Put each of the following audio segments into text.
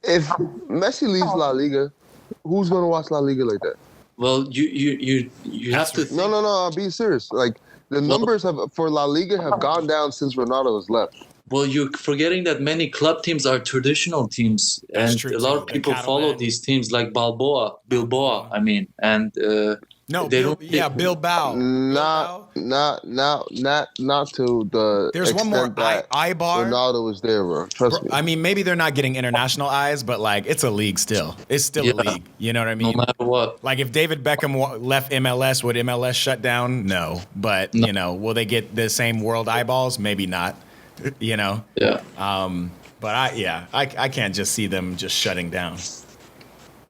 if Messi leaves La Liga, who's gonna watch La Liga like that? Well, you have to think. No. I'm being serious. Like the numbers for La Liga have gone down since Ronaldo has left. Well, you're forgetting that many club teams are traditional teams, and a lot of people follow these teams like Bilbao. I mean, and Bilbao. Not to the. There's one more. Eibar. Ronaldo was there, bro. Trust me. I mean, maybe they're not getting international eyes, but like it's a league still. It's still a league. You know what I mean? No matter what. Like if David Beckham left MLS, would MLS shut down? No. But you know, will they get the same world eyeballs? Maybe not. You know. Yeah. But I can't just see them just shutting down.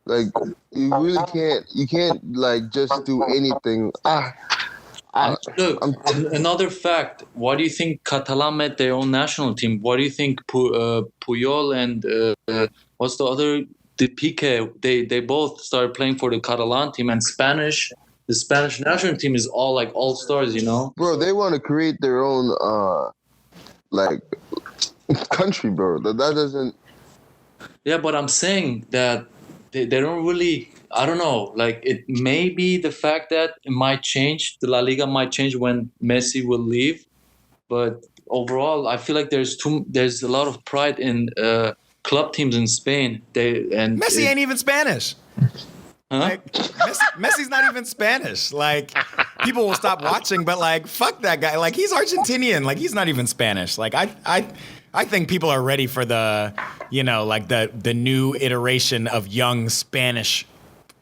Like you really can't. You can't like just do anything. Look, another fact. Why do you think Catalan made their own national team? Why do you think Puyol and what's the other? The Piqué. They both started playing for the Catalan team, and the Spanish national team is all like all stars. You know, bro. They want to create their own like country, bro. That doesn't. Yeah, but I'm saying that. They don't really, I don't know, like it may be the fact that it might change, the La Liga might change when Messi will leave, but overall I feel like there's a lot of pride in club teams in Spain. Messi ain't even Spanish. Huh? Like, Messi's not even Spanish. Like people will stop watching, but like fuck that guy. Like he's Argentinian. Like he's not even Spanish. Like I think people are ready for the, you know, like the new iteration of young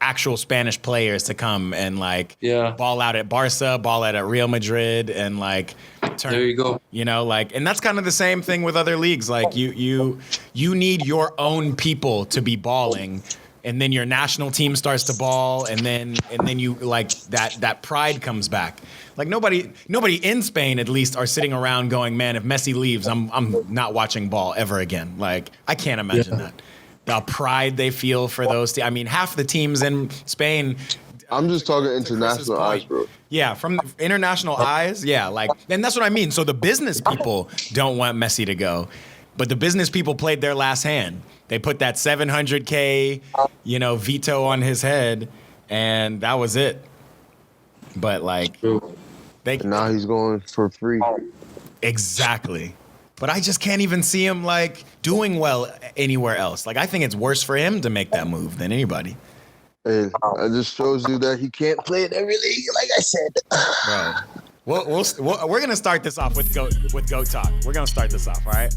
actual Spanish players to come and like ball out at Barca, ball out at Real Madrid, and like there you go. You know, like, and that's kind of the same thing with other leagues. Like you need your own people to be balling. And then your national team starts to ball, and then you like that pride comes back. Like nobody in Spain at least are sitting around going, man, if Messi leaves, I'm not watching ball ever again. Like I can't imagine that. The pride they feel for those I mean, half the teams in Spain. I'm just talking international eyes, bro. Yeah, from international eyes, yeah, like, and that's what I mean. So the business people don't want Messi to go, but the business people played their last hand. They put that $700K, you know, veto on his head, and that was it. But like, now he's going for free. Exactly. But I just can't even see him like doing well anywhere else. Like I think it's worse for him to make that move than anybody. Hey, it just shows you that he can't play in every league, like I said. Bro, we're gonna start this off with GO.A.T talk. We're gonna start this off, all right?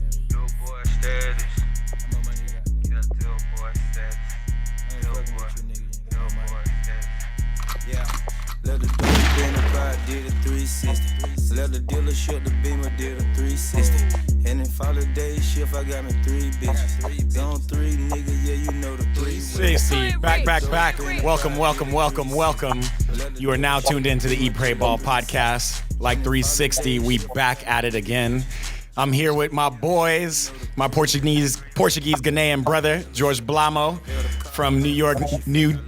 Let the dealer bend the pride, did a 360. Let the dealership, the beamer, did a 360. And then follow day shift, I got me 3 bitches. Zone 3, nigga, yeah, you know the 3. See, back. Welcome. You are now tuned into the Eat, Pray, Ball podcast. Like 360, we back at it again. I'm here with my boys, my Portuguese Ghanaian brother, George Blamo, from New York, New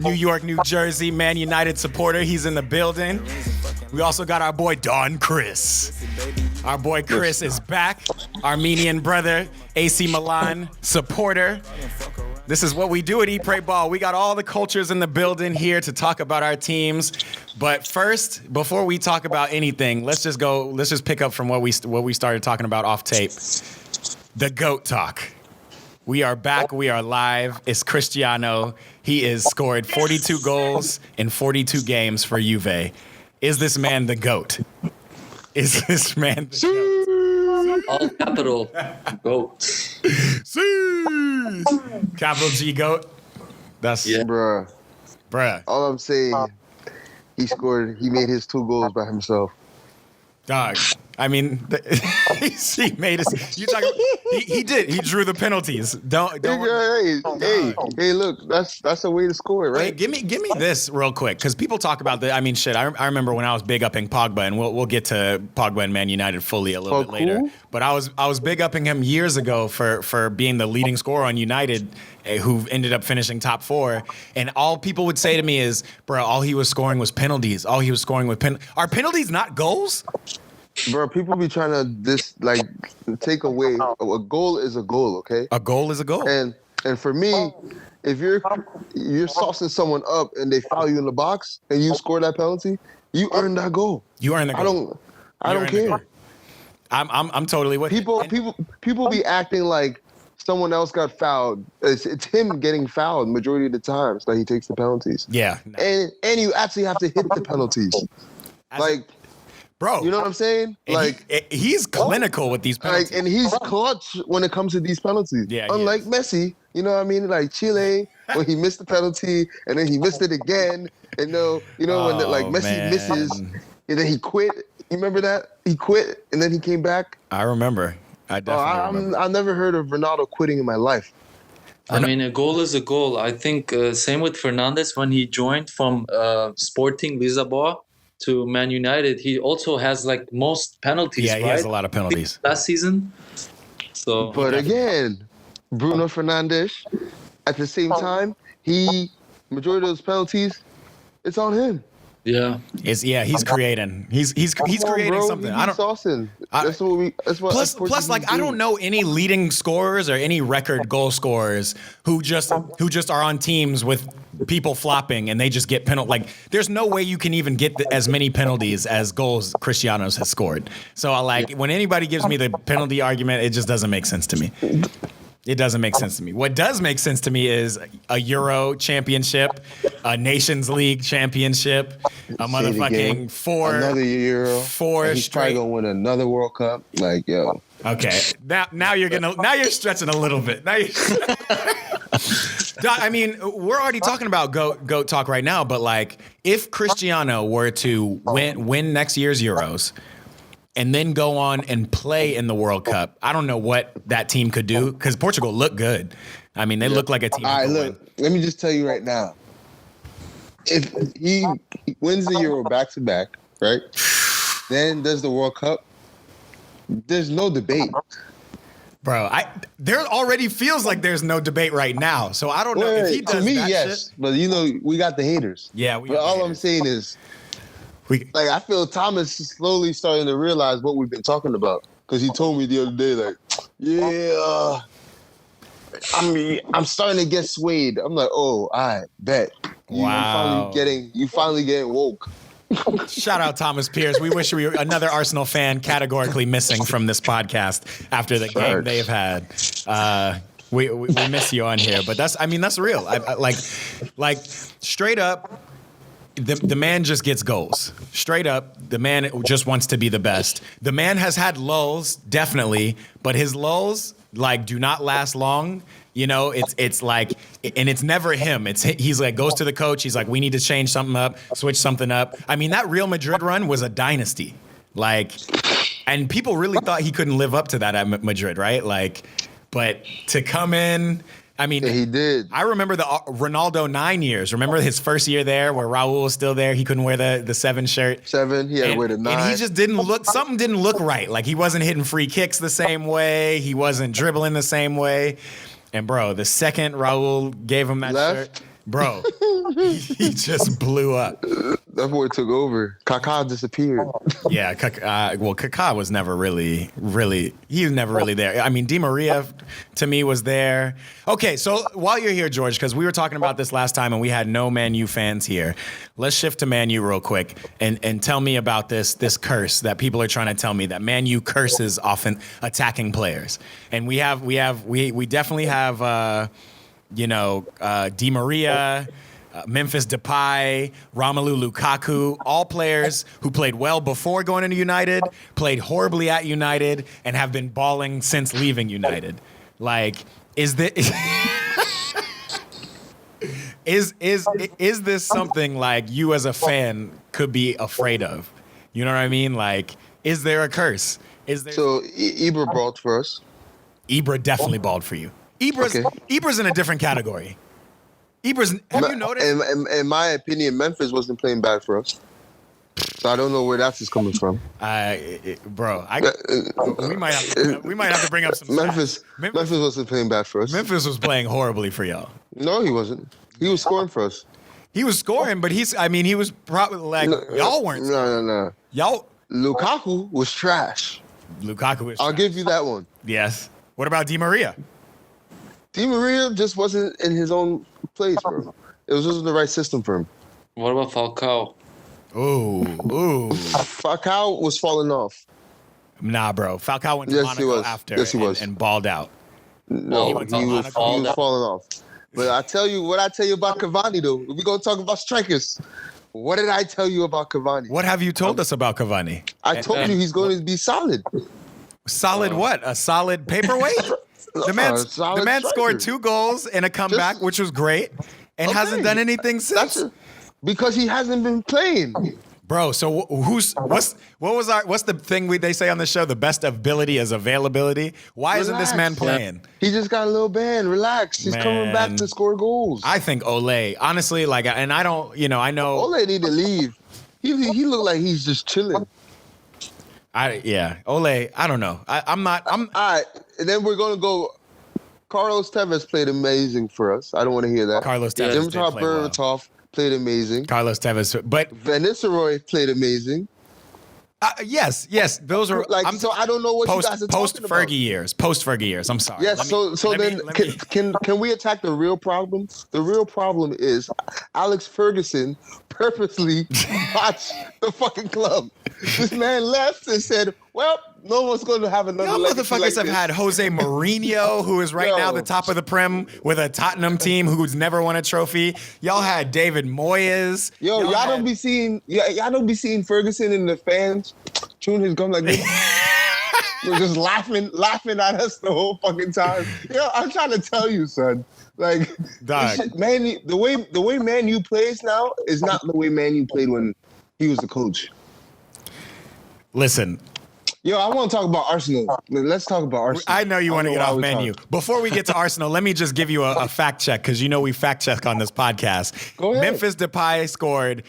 Jersey, Man United supporter. He's in the building. We also got our boy Don Chris. Our boy Chris is back. Armenian brother, AC Milan supporter. This is what we do at Eat, Pray, Ball. We got all the cultures in the building here to talk about our teams. But first, before we talk about anything, let's just pick up from what we started talking about off tape. The GOAT talk. We are back. We are live. It's Cristiano. He has scored 42 goals in 42 games for Juve. Is this man the GOAT? Is this man the GOAT? All capital GOAT. Capital G GOAT. That's bruh. All I'm saying, he made his 2 goals by himself. Dog. I mean, he made his. You talking? He did. He drew the penalties. Don't. Hey! Look, that's a way to score, right? Hey, give me this real quick, because people talk about the. I mean, shit. I remember when I was big upping Pogba, and we'll get to Pogba and Man United fully a little bit later. But I was big upping him years ago for being the leading scorer on United, who ended up finishing top 4. And all people would say to me is, bro, all he was scoring was penalties. All he was scoring was Are penalties not goals? Bro, people be trying to take away. A goal is a goal, okay? A goal is a goal. And And for me, if you're saucing someone up and they foul you in the box and you score that penalty, you earn that goal. You earn the goal. I don't care. I'm totally with people be acting like someone else got fouled. It's him getting fouled majority of the times that he takes the penalties. Yeah. And you actually have to hit the penalties. Bro, you know what I'm saying? He's clinical with these penalties. And he's clutch when it comes to these penalties. Yeah, unlike Messi, you know what I mean? Like Chile, when he missed the penalty and then he missed it again. And when Messi misses and then he quit. You remember that? He quit and then he came back. I remember. I definitely remember. I've never heard of Ronaldo quitting in my life. I mean, a goal is a goal. I think same with Fernandes when he joined from Sporting Lisboa to Man United. He also has like most penalties. Yeah, he has a lot of penalties last season. So, but again, Bruno Fernandes, at the same time, majority of those penalties, it's on him. Yeah, he's creating. He's creating something. That's what. Plus, like I don't know any leading scorers or any record goal scorers who just are on teams with people flopping and they just get penalty. Like there's no way you can even get as many penalties as goals Cristiano's has scored. So when anybody gives me the penalty argument, it just doesn't make sense to me. It doesn't make sense to me. What does make sense to me is a Euro championship, a Nations League championship, a motherfucking another Euro, four he's straight. Probably gonna win another World Cup. Like yo. Okay, now you're stretching a little bit. Now I mean, we're already talking about GOAT talk right now, but like if Cristiano were to win next year's Euros, and then go on and play in the World Cup, I don't know what that team could do because Portugal looked good. I mean, they look like a team. All right, look, let me just tell you right now. If he wins the Euro back-to-back, right, then does the World Cup, there's no debate. Bro, there already feels like there's no debate right now. So I don't know if he does to me, that yes, shit. But we got the haters. Yeah, but all I'm saying is, I feel Thomas is slowly starting to realize what we've been talking about. Because he told me the other day, like, yeah, I'm starting to get swayed. I'm like, oh, I bet. Wow. You finally getting woke. Shout out Thomas Pierce. We wish we were another Arsenal fan categorically missing from this podcast after the game they've had. We miss you on here, but that's real. I like straight up. The man just gets goals. Straight up, the man just wants to be the best. The man has had lulls, definitely, but his lulls do not last long. You know, it's like, and it's never him. He's like goes to the coach. He's like, we need to change something up, switch something up. I mean, that Real Madrid run was a dynasty. And people really thought he couldn't live up to that at Madrid, right? But to come in. I mean, yeah, he did. I remember the Ronaldo 9 years. Remember his first year there where Raul was still there? He couldn't wear the 7 shirt. 7, he had to wear the 9. And he just something didn't look right. Like he wasn't hitting free kicks the same way. He wasn't dribbling the same way. And bro, the second Raul gave him that shirt, bro, he just blew up. That boy took over. Kaká disappeared. Yeah, Kaká was never really, he was never really there. I mean, Di Maria, to me, was there. Okay, so while you're here, George, because we were talking about this last time and we had no Man U fans here, let's shift to Man U real quick and tell me about this curse that people are trying to tell me, that Man U curses often attacking players. And we definitely have, Di Maria, Memphis Depay, Romelu Lukaku, all players who played well before going into United, played horribly at United, and have been balling since leaving United. Is this is this something you as a fan could be afraid of? You know what I mean? Is there a curse? So Ibra balled for us. Ibra definitely balled for you. Ibra's in a different category. Have you noticed? In my opinion, Memphis wasn't playing bad for us. So I don't know where that's just coming from. Bro, we might have to bring up some Memphis wasn't playing bad for us. Memphis was playing horribly for y'all. No, he wasn't. He was scoring for us. He was scoring, but he was probably y'all weren't. No. Y'all. Lukaku was trash. Lukaku was trash. I'll give you that one. Yes. What about Di Maria? Di Maria just wasn't in his own place, bro. It wasn't the right system for him. What about Falcao? Ooh. Falcao was falling off. Nah, bro. Falcao went to Monaco after and balled out. No, he was falling off. But I tell you about Cavani, though. We're going to talk about strikers. What did I tell you about Cavani? What have you told us about Cavani? I told you he's going to be solid. Solid what? A solid paperweight? The man scored 2 goals in a comeback, which was great, and hasn't done anything since. Because he hasn't been playing. Bro, so what's the thing they say on the show? The best ability is availability. Why isn't this man playing? He just got a little band. Relax. He's coming back to score goals. I think Ole, honestly, and I don't, I know Ole need to leave. He looked like he's just chilling. Ole, I don't know. I'm not. All right, and then we're gonna go. Carlos Tevez played amazing for us. I don't want to hear that. Carlos Tevez Dimitrov Berbatov played amazing. Carlos Tevez, but Van Nistelrooy played amazing. Yes, those are so I don't know what you guys are talking about. Post Fergie years. I'm sorry. Yes. Can we attack the real problem? The real problem is Alex Ferguson purposely botched the fucking club. This man left and said, "Well, no one's going to have another." Y'all motherfuckers have had Jose Mourinho, who is right now the top of the Prem with a Tottenham team who's never won a trophy. Y'all had David Moyes. Y'all don't be seeing Ferguson and the fans chewing his gum like this. They're just laughing at us the whole fucking time. I'm trying to tell you, son. Like, the way Man U plays now is not the way Man U played when he was the coach. Listen. I want to talk about Arsenal. Let's talk about Arsenal. I know you want to get off Man U. Before we get to Arsenal, let me just give you a fact check, because we fact check on this podcast. Go ahead. Memphis Depay scored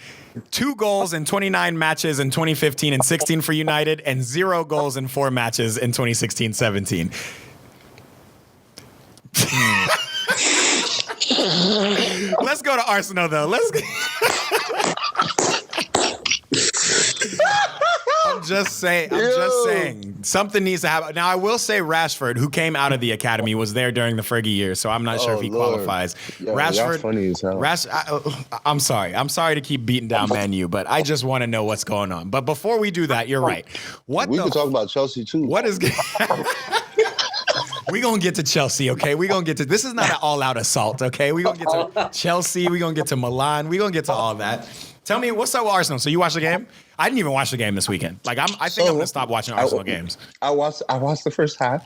2 goals in 29 matches in 2015 and 16 for United, and 0 goals in 4 matches in 2016-17. Let's go to Arsenal, though. I'm just saying. Something needs to happen. Now, I will say Rashford, who came out of the academy, was there during the Fergie years, so I'm not sure if he qualifies. Rashford, that's funny as hell. I'm sorry. I'm sorry to keep beating down Man U, but I just want to know what's going on. But before we do that, you're right. We can talk about Chelsea, too. What is... We're going to get to Chelsea, okay? We're going to get to... This is not an all-out assault, okay? We're going to get to Chelsea. We're going to get to Milan. We're going to get to all that. Tell me, what's up with Arsenal? So you watched the game? I didn't even watch the game this weekend. I think I'm going to stop watching Arsenal games. I watched the first half.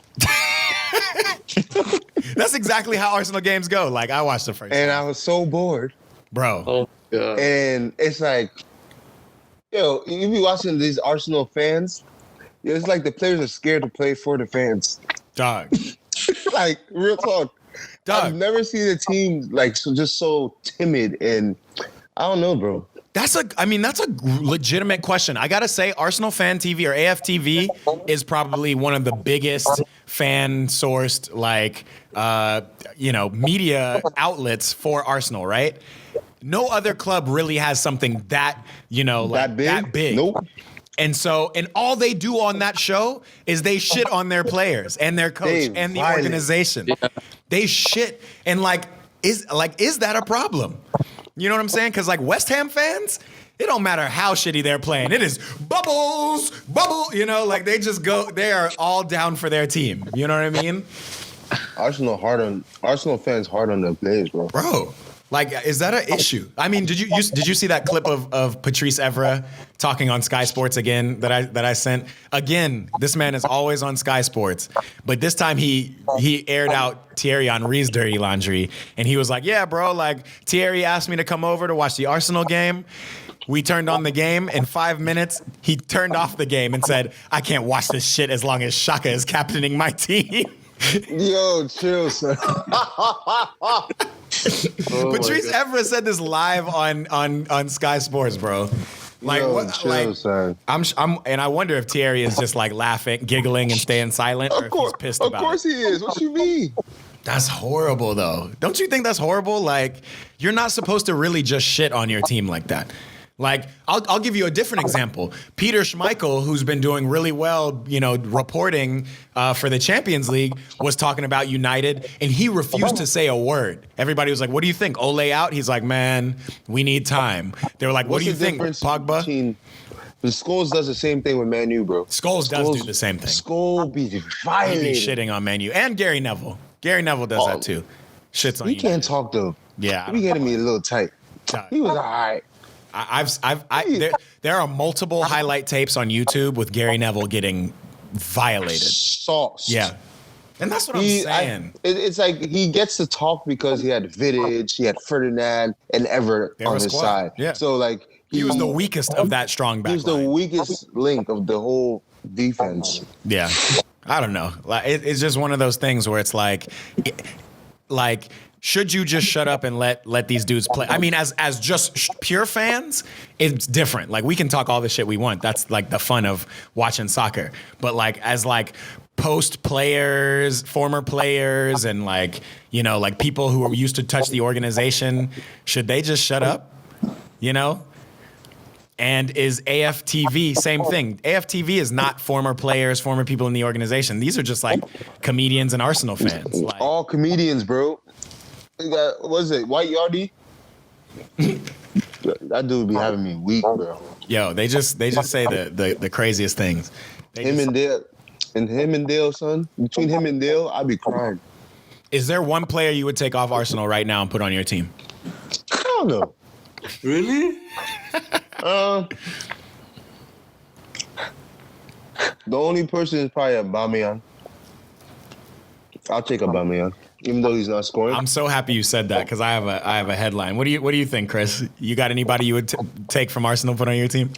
That's exactly how Arsenal games go. I watched the first half. And I was so bored. Bro. Oh, God. And it's like, you be watching these Arsenal fans, it's like the players are scared to play for the fans. Dog. Real talk. Dog. I've never seen a team just so timid, and I don't know, bro. That's a legitimate question. I gotta say, Arsenal Fan TV or AFTV is probably one of the biggest fan-sourced media outlets for Arsenal, right? No other club really has something that that big. Nope. And all they do on that show is they shit on their players and their coach and the organization. Yeah. They shit and is that a problem? You know what I'm saying? Because West Ham fans, it don't matter how shitty they're playing. It is bubble. They just go. They are all down for their team. You know what I mean? Arsenal fans hard on their players, bro. Bro, is that an issue? I mean, did you see that clip of Patrice Evra talking on Sky Sports again that I sent? Again, this man is always on Sky Sports, but this time he aired out Thierry Henry's dirty laundry, and he was like, "Yeah, bro, Thierry asked me to come over to watch the Arsenal game. We turned on the game. In 5 minutes, he turned off the game and said, I can't watch this shit as long as Xhaka is captaining my team." Yo, chill, son. Patrice Evra said this live on Sky Sports, bro. Son. And I wonder if Thierry is just laughing, giggling, and staying silent, or if he's pissed about it. Of course he is. What you mean? That's horrible, though. Don't you think that's horrible? You're not supposed to really just shit on your team like that. Like, I'll give you a different example. Peter Schmeichel, who's been doing really well, reporting for the Champions League, was talking about United, and he refused to say a word. Everybody was like, what do you think? Ole out? He's like, man, we need time. They were like, what do you think, Pogba? The Scholes does the same thing with Man U, bro. Scholes does do the same thing. Scholes be violating. He be shitting on Man U. And Gary Neville. Gary Neville does that too. Shits on He can't talk, though. Yeah. He getting me a little tight. He was all right. There are multiple highlight tapes on YouTube with Gary Neville getting violated. Sauce. Yeah. And that's what I'm saying. It's like he gets to talk because he had Vidic, he had Ferdinand, and Everett on his side. Yeah. So, like... He was the weakest of that strong back line. He was the weakest link of the whole defense. Yeah. I don't know. It's just one of those things where it's like, should you just shut up and let these dudes play? I mean, as just pure fans, it's different. Like, we can talk all the shit we want. That's like the fun of watching soccer. But like, as like post players, former players, and like people who used to touch the organization, should they just shut up? And is AFTV, same thing. AFTV is not former players, former people in the organization. These are just like comedians and Arsenal fans. Like, all comedians, bro. You got, what is it, White Yardie? That dude be having me weak, bro. Yo, they just say the craziest things. Him and Dale, son. Between him and Dale, I'd be crying. Is there one player you would take off Arsenal right now and put on your team? I don't know. Really? The only person is probably Aubameyang. I'll take Aubameyang, even though he's not scoring. I'm so happy you said that because I have a headline. What do you think, Chris? You got anybody you would take from Arsenal put on your team?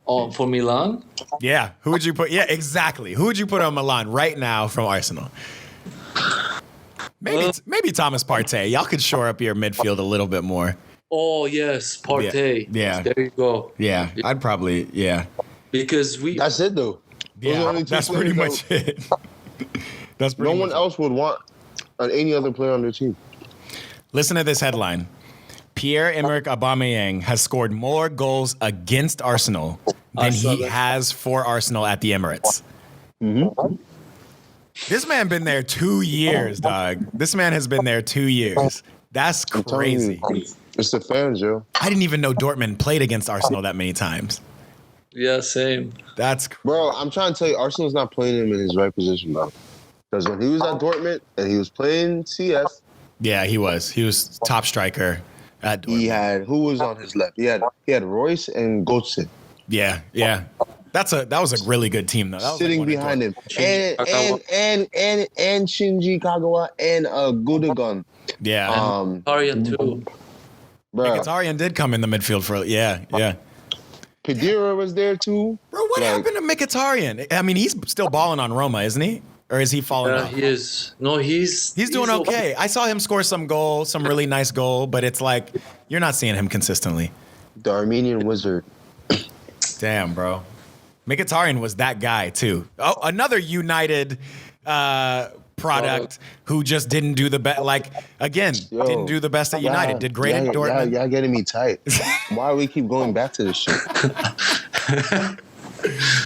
Oh, for Milan? Yeah. Who would you put? Yeah, exactly. Who would you put on Milan right now from Arsenal? Maybe Thomas Partey. Y'all could shore up your midfield a little bit more. Oh, yes, Partey. Yeah. There you go. Yeah, I'd probably, Because That's it, though. Yeah, that's pretty much it. That's pretty no one else would want any other player on their team. Listen to this headline. Pierre-Emerick Aubameyang has scored more goals against Arsenal than he has for Arsenal at the Emirates. Mm-hmm. This man been there 2 years, dog. This man has been there 2 years. That's crazy. It's the fans, yo. I didn't even know Dortmund played against Arsenal that many times. Yeah, same. That's Bro, I'm trying to tell you, Arsenal's not playing him in his right position, bro. Because when he was at Dortmund and he was playing CF, yeah, he was. He was top striker at Dortmund. he had who was on his left? He had Royce and Götze. Yeah. That was a really good team though. That was sitting behind him. And Shinji Kagawa and Gundogan. Yeah. Mkhitaryan too. Mkhitaryan did come in the midfield for yeah. Khedira was there too. Bro, what happened to Mkhitaryan? I mean, he's still balling on Roma, isn't he? Or is he falling off? He is. No, he's doing okay. I saw him score some really nice goal, but it's like you're not seeing him consistently. The Armenian wizard. Damn, bro. Mkhitaryan was that guy too. Oh, another United product who just didn't do the best. Like again, didn't do the best at United. Did great at Dortmund. Y'all getting me tight. Why we keep going back to this shit?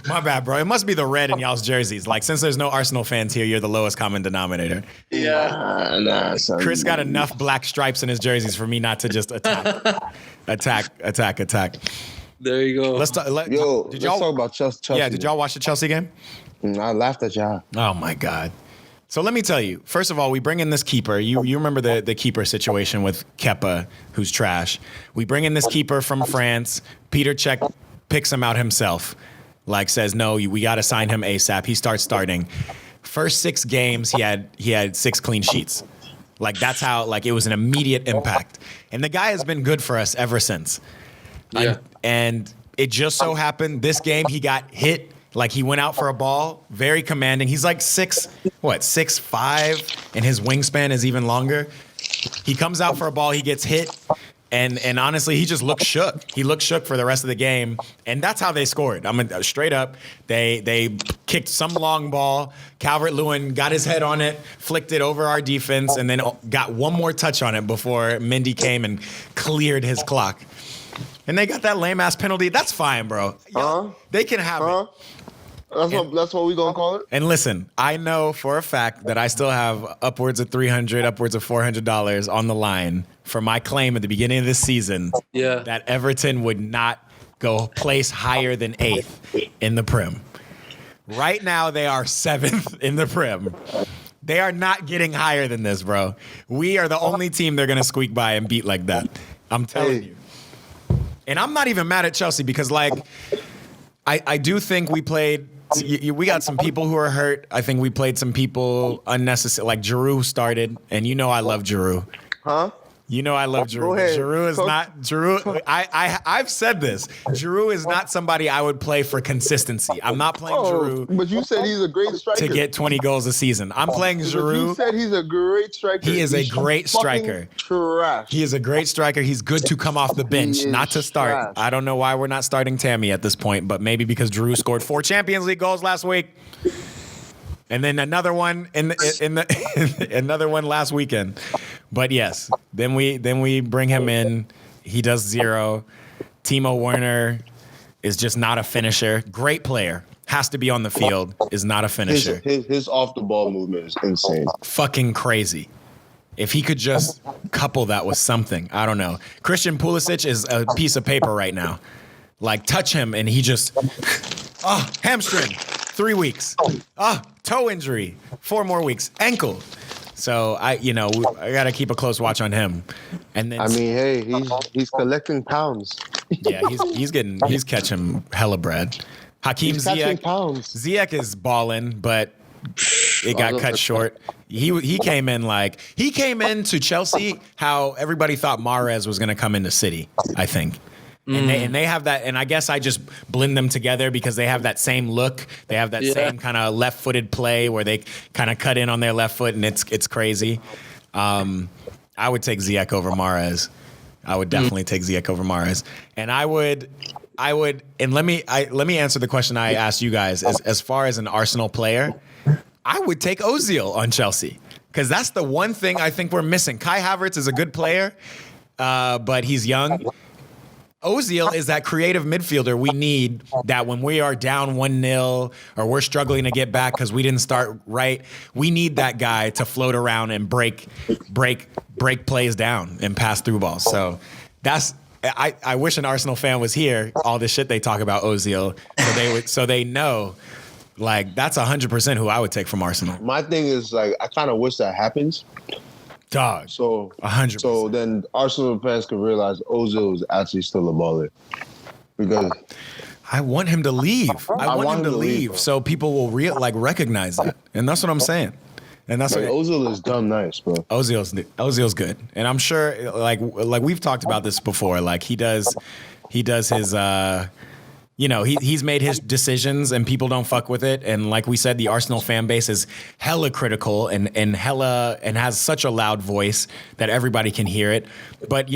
My bad, bro. It must be the red in y'all's jerseys. Like, since there's no Arsenal fans here, you're the lowest common denominator. Yeah. Nah, son. Chris got enough black stripes in his jerseys for me not to just attack. There you go. Let's talk. Let's talk about Chelsea. Yeah, did y'all watch the Chelsea game? I laughed at y'all. Oh my God. So let me tell you. First of all, we bring in this keeper. You remember the keeper situation with Kepa, who's trash. We bring in this keeper from France. Peter Cech picks him out himself. Like says, no, we got to sign him ASAP. He starts starting. First 6 games, he had 6 clean sheets. Like that's how it was an immediate impact. And the guy has been good for us ever since. Yeah. And it just so happened this game he got hit. Like he went out for a ball, very commanding. He's like 6'5", and his wingspan is even longer. He comes out for a ball, he gets hit. And honestly, he just looked shook. He looked shook for the rest of the game, and that's how they scored. I mean, straight up, they kicked some long ball. Calvert-Lewin got his head on it, flicked it over our defense, and then got one more touch on it before Mendy came and cleared his clock. and they got that lame ass penalty. That's fine, bro. They can have it. That's what we gonna call it. And listen, I know for a fact that I still have upwards of $300, upwards of $400 on the line for my claim at the beginning of this season. Yeah. That Everton would not go place higher than 8th in the Prem. Right now, they are 7th in the Prem. They are not getting higher than this, bro. We are the only team they're gonna squeak by and beat like that. I'm telling you. And I'm not even mad at Chelsea because, like, I do think we played. We got some people who are hurt. I think we played some people unnecessary. Like Giroud started, and you know I love Giroud. Huh? You know I love Giroud. Giroud is not Giroud. I've said this. Giroud is not somebody I would play for consistency. I'm not playing Giroud. But you said he's a great striker to get 20 goals a season. I'm playing Giroud. You said he's a great striker. He is a great striker. Trash. He is a great striker. He's good to come off the bench, not to start. Trash. I don't know why we're not starting Tammy at this point, but maybe because Giroud scored 4 Champions League goals last week. And then another one another one last weekend. But yes, then we bring him in. He does 0. Timo Werner is just not a finisher. Great player. Has to be on the field. Is not a finisher. His off the ball movement is insane. Fucking crazy. If he could just couple that with something, I don't know. Christian Pulisic is a piece of paper right now. Like, touch him and he just, hamstring, 3 weeks. Toe injury, 4 more weeks. Ankle. So I got to keep a close watch on him. And then I mean, hey, he's collecting pounds. Yeah, he's catching hella bread. Hakeem Ziyech is balling, but it got cut short. He came into Chelsea how everybody thought Mahrez was going to come into City, I think. And they have that, and I guess I just blend them together because they have that same look. They have that same kind of left-footed play where they kind of cut in on their left foot, and it's crazy. I would take Ziyech over Mahrez. I would definitely take Ziyech over Mahrez, and I would, and let me answer the question I asked you guys. As far as an Arsenal player, I would take Ozil on Chelsea because that's the one thing I think we're missing. Kai Havertz is a good player, but he's young. Ozil is that creative midfielder we need that when we are down 1-0 or we're struggling to get back because we didn't start right, we need that guy to float around and break plays down and pass through balls. So that's I wish an Arsenal fan was here, all the shit they talk about Ozil, so they know, like, that's 100% who I would take from Arsenal. My thing is, like, I kind of wish that happens. Dog. So 100%. So then Arsenal fans can realize Ozil is actually still a baller. Because I want him to leave. I want him to leave so people will recognize that. And that's what I'm saying. And that's what Ozil is dumb nice, bro. Ozil's good. And I'm sure like we've talked about this before. Like he does his he's made his decisions and people don't fuck with it. And like we said, the Arsenal fan base is hella critical and has such a loud voice that everybody can hear it. But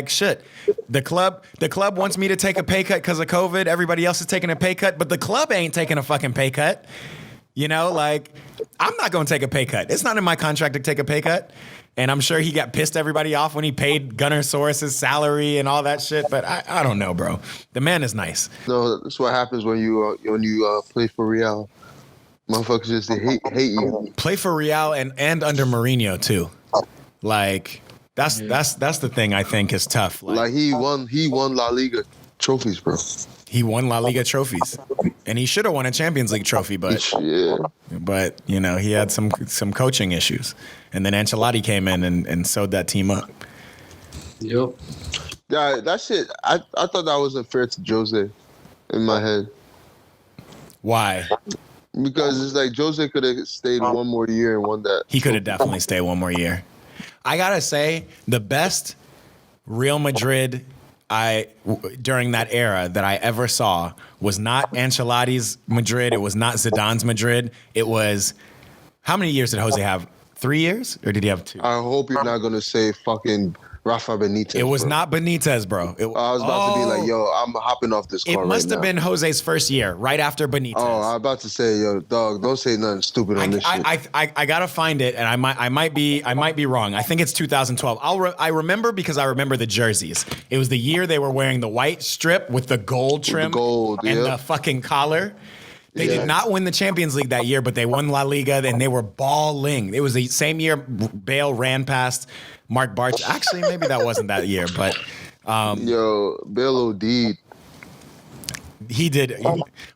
shit, the club wants me to take a pay cut because of COVID. Everybody else is taking a pay cut, but the club ain't taking a fucking pay cut. I'm not going to take a pay cut. It's not in my contract to take a pay cut. And I'm sure he got pissed everybody off when he paid Gunnar Soros' salary and all that shit. But I don't know, bro. The man is nice. No, that's what happens when you play for Real. Motherfuckers just hate you. Play for Real and under Mourinho too. Like that's the thing I think is tough. Like he won La Liga trophies, bro. He won La Liga trophies, and he should have won a Champions League trophy, but he had some coaching issues, and then Ancelotti came in and sewed that team up. Yep. Yeah, that shit. I thought that wasn't fair to Jose, in my head. Why? Because it's like Jose could have stayed one more year and won that. He could have definitely stayed one more year. I gotta say, the best Real Madrid during that era that I ever saw was not Ancelotti's Madrid. It was not Zidane's Madrid. It was, how many years did Jose have? 3 years? Or did he have 2? I hope you're not going to say fucking Rafa Benitez. It was bro. not Benitez, bro. I was about to be like, yo, I'm hopping off this car. It must have been Jose's first year, right after Benitez. Oh, I was about to say, yo, dog, don't say nothing stupid on this shit. I gotta find it, and I might be wrong. I think it's 2012. I remember because I remember the jerseys. It was the year they were wearing the white strip with the gold trim, and the fucking collar. They did not win the Champions League that year, but they won La Liga, and they were balling. It was the same year Bale ran past Mark Barch. Actually, maybe that wasn't that year, but yo, Bale OD'd. He did.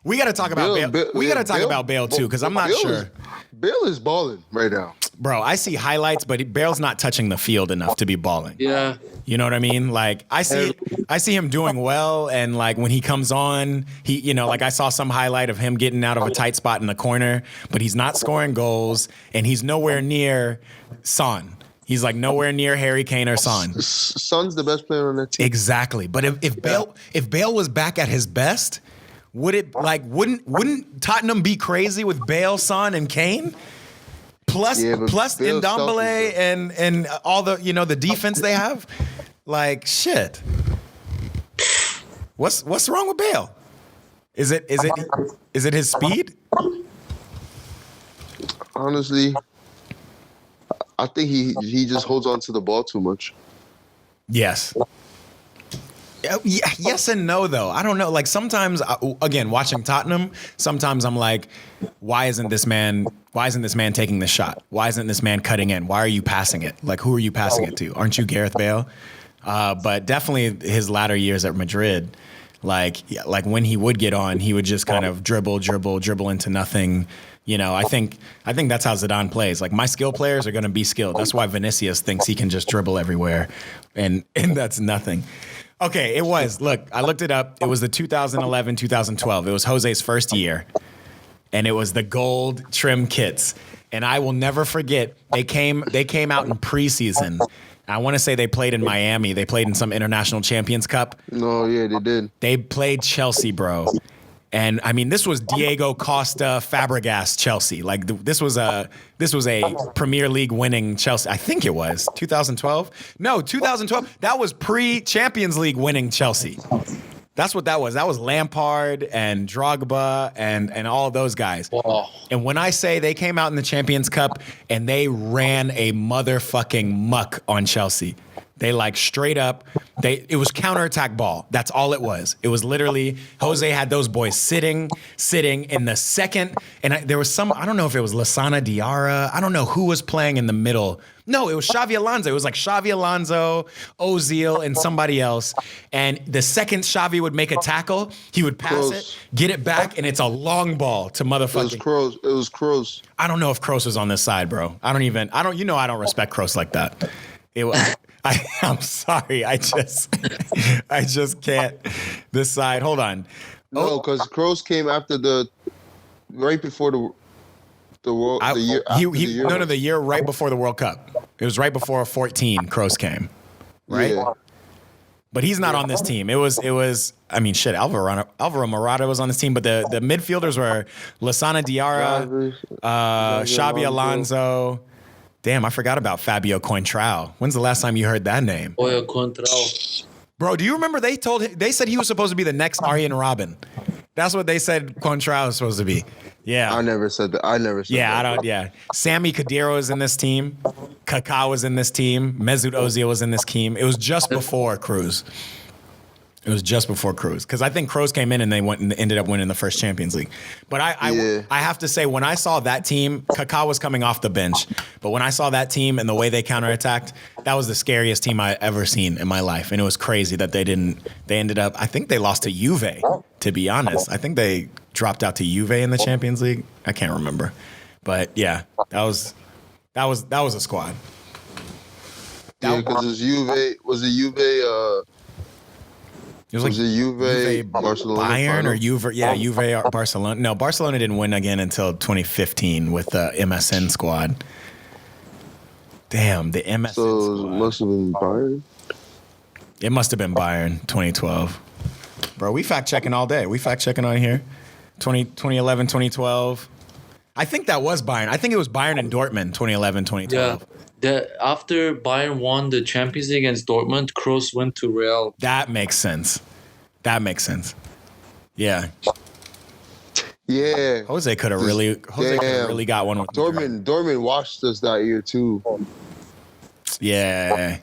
We got to talk about Bale. We got to talk about Bale too, because I'm not sure. Bale is balling right now. Bro, I see highlights, but Bale's not touching the field enough to be balling. Yeah. You know what I mean? Like I see him doing well, and like when he comes on, like I saw some highlight of him getting out of a tight spot in the corner, but he's not scoring goals, and he's nowhere near Son. He's like nowhere near Harry Kane or Son. Son's the best player on that team. Exactly. But if Bale was back at his best, wouldn't Tottenham be crazy with Bale, Son, and Kane? Plus Ndombele and all the the defense they have? Like shit. What's wrong with Bale? Is it his speed? Honestly, I think he just holds on to the ball too much. Yes. Yes and no, though. I don't know. Like sometimes, again, watching Tottenham, sometimes I'm like, why isn't this man taking the shot? Why isn't this man cutting in? Why are you passing it? Like, who are you passing it to? Aren't you Gareth Bale? But definitely his latter years at Madrid, like when he would get on, he would just kind of dribble into nothing. I think that's how Zidane plays. Like my skill players are going to be skilled. That's why Vinicius thinks he can just dribble everywhere, and that's nothing. Okay, it was. Look, I looked it up. It was the 2011-2012. It was Jose's first year, and it was the gold trim kits. And I will never forget. They came out in preseason. I want to say they played in Miami. They played in some International Champions Cup. No, yeah, they did. They played Chelsea, bro. And I mean, this was Diego Costa Fabregas Chelsea. Like this was a Premier League winning Chelsea. I think it was 2012. No, 2012. That was pre-Champions League winning Chelsea. That's what that was. That was Lampard and Drogba and all those guys. Wow. And when I say they came out in the Champions Cup and they ran a motherfucking muck on Chelsea. They like straight up, it was counterattack ball. That's all it was. It was literally, Jose had those boys sitting in the second, and there was I don't know if it was Lassana Diarra. I don't know who was playing in the middle. No, it was Xavi Alonso. It was like Xavi Alonso, Ozil, and somebody else. And the second Xavi would make a tackle, he would pass it, get it back, and it's a long ball to motherfucking. It was Kroos. I don't know if Kroos was on this side, bro. I don't respect Kroos like that. It was. I'm sorry. I just can't decide. Hold on. No, because Kroos came right before the world. The year right before the World Cup. It was right before 14. Kroos came, right? Yeah. But he's not on this team. It was. I mean, shit. Alvaro Morata was on this team, but the midfielders were Lassana Diarra, Xabi Alonso. Damn, I forgot about Fabio Coentrão. When's the last time you heard that name? Fabio Coentrão. Bro, do you remember they said he was supposed to be the next Arjen Robben? That's what they said Coentrão was supposed to be. Yeah. I never said that. Yeah. Sammy Khedira was in this team. Kaká was in this team. Mesut Ozil was in this team. It was just before Cruz. Because I think Kroos came in and they went and ended up winning the first Champions League. But I have to say, when I saw that team, Kaká was coming off the bench. But when I saw that team and the way they counterattacked, that was the scariest team I ever seen in my life. And it was crazy that they ended up, I think they lost to Juve, to be honest. I think they dropped out to Juve in the Champions League. I can't remember. But yeah, that was a squad. Yeah, because was it Juve? It was like Juve, Barcelona, Bayern final? or Juve? Yeah, Juve or Barcelona. No, Barcelona didn't win again until 2015 with the MSN squad. Damn, the MSN squad. So it must have been Bayern? It must have been Bayern, 2012. Bro, we fact checking all day. We fact checking on here. 2011, 2012. I think that was Bayern. I think it was Bayern and Dortmund, 2011, 2012. After Bayern won the Champions League against Dortmund, Kroos went to Real. That makes sense. Yeah. Yeah. Jose could have really got one with Dortmund watched us that year too. Yeah.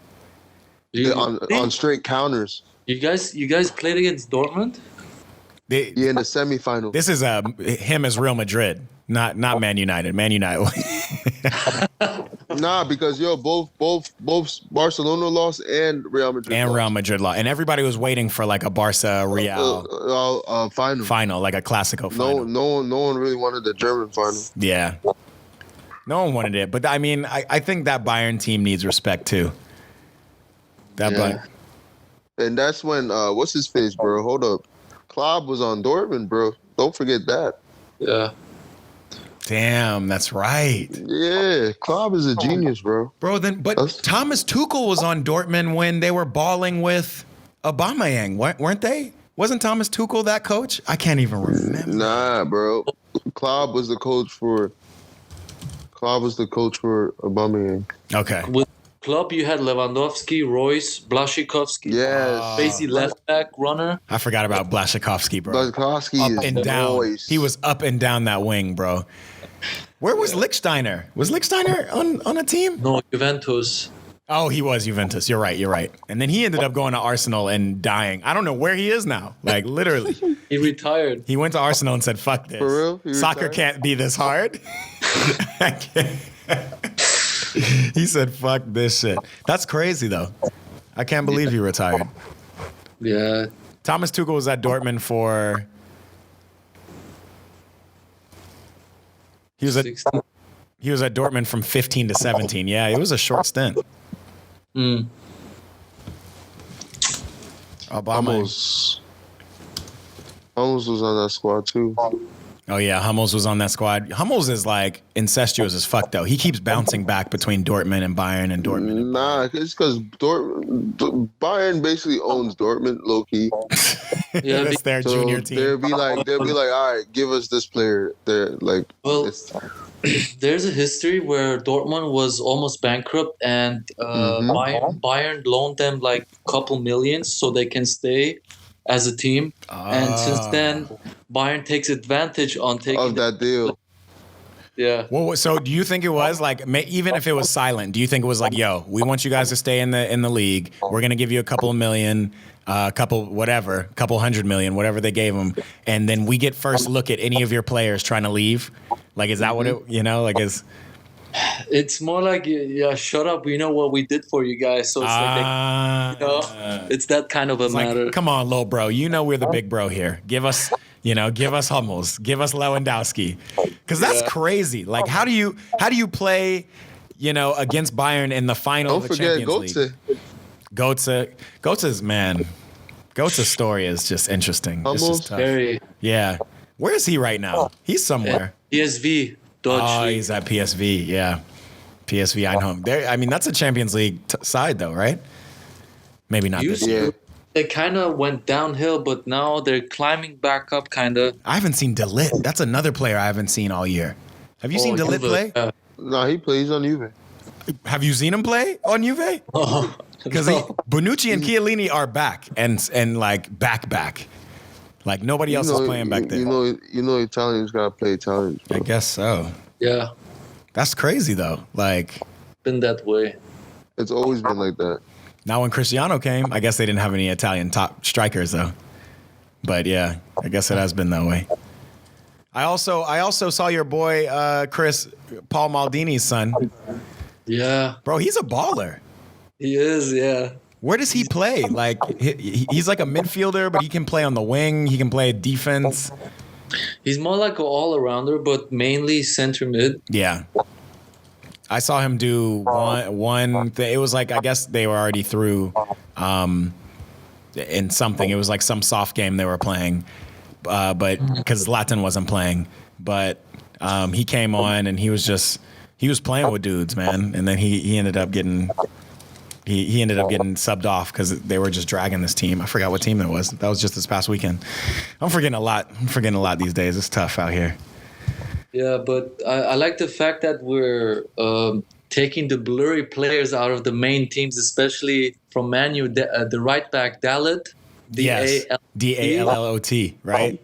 On straight counters. You guys played against Dortmund? In the semifinal. This is him as Real Madrid, not Man United. Man United. Nah, because both Barcelona lost and Real Madrid lost. Real Madrid lost, and everybody was waiting for like a Barca Real final, like a Clasico final. No one really wanted the German final. Yeah, no one wanted it, but I mean, I think that Bayern team needs respect too. And that's when what's his face, bro? Hold up, Klopp was on Dortmund, bro. Don't forget that. Yeah. Damn, that's right. Yeah, Klopp is a genius, bro. But Thomas Tuchel was on Dortmund when they were balling with Aubameyang, weren't they? Wasn't Thomas Tuchel that coach? I can't even remember. Nah, bro. Klopp was the coach for Aubameyang. Okay. With Klopp, you had Lewandowski, Royce, Blaszczykowski. Yes. Crazy left back runner. I forgot about Blaszczykowski, bro. Blaszczykowski up and down. Royce. He was up and down that wing, bro. Where was Lichtsteiner? Was Lichtsteiner on a team? No, Juventus. Oh, he was Juventus. You're right. And then he ended up going to Arsenal and dying. I don't know where he is now. Like, literally. He retired. He went to Arsenal and said, fuck this. For real? Soccer can't be this hard. He said, fuck this shit. That's crazy, though. I can't believe he retired. Yeah. Thomas Tuchel was at Dortmund for... He was at Dortmund from 15 to 17. Yeah, it was a short stint. Hummels was on that squad too. Oh yeah, Hummels was on that squad. Hummels is like incestuous as fuck though. He keeps bouncing back between Dortmund and Bayern and Dortmund. Nah, it's because Bayern basically owns Dortmund, low key. Yeah, that's their junior team. They'll be like, all right, give us this player. They're like, well, there's a history where Dortmund was almost bankrupt, and Bayern loaned them like a couple millions so they can stay as a team. And since then, Bayern takes advantage on taking that deal. Yeah. Well, so do you think it was like, even if it was silent, do you think it was like, yo, we want you guys to stay in the league. We're gonna give you a couple of million, couple hundred million, whatever they gave them, and then we get first look at any of your players trying to leave. Like, is that what it? Like is? It's more like, yeah, shut up. We know what we did for you guys. So it's it's that kind of a matter. Like, come on, little bro. You know we're the big bro here. Give us Hummels. Give us Lewandowski. Because that's crazy. Like, how do you play, against Bayern in the final of the Champions League? Götze's story is just interesting. It's just tough. Yeah. Where is he right now? He's somewhere. PSV. He's at PSV. Yeah. PSV Eindhoven. I mean, that's a Champions League side, though, right? Maybe not this year. They kind of went downhill, but now they're climbing back up, kind of. I haven't seen De Ligt. That's another player I haven't seen all year. Have you seen De Ligt play? No, he plays on Juve. Have you seen him play on Juve? Because Bonucci and Chiellini are back and like back. Like nobody else is playing back there. You know, Italians gotta play Italians. Bro. I guess so. Yeah. That's crazy though. Like, been that way. It's always been like that. Now when Cristiano came, I guess they didn't have any Italian top strikers though. But yeah, I guess it has been that way. I also saw your boy Chris, Paul Maldini's son. Yeah. Bro, he's a baller. He is, yeah. Where does he play? Like, he's like a midfielder, but he can play on the wing. He can play defense. He's more like an all-arounder, but mainly center mid. Yeah. I saw him do one thing. It was like, I guess they were already through in something. It was like some soft game they were playing, but because Zlatan wasn't playing. But he came on and he was playing with dudes, man. And then he ended up getting... He ended up getting subbed off because they were just dragging this team. I forgot what team it was. That was just this past weekend. I'm forgetting a lot these days. It's tough out here. Yeah, but I like the fact that we're taking the blurry players out of the main teams, especially from Man U, the right back Dalot. Yes, Dallot, right?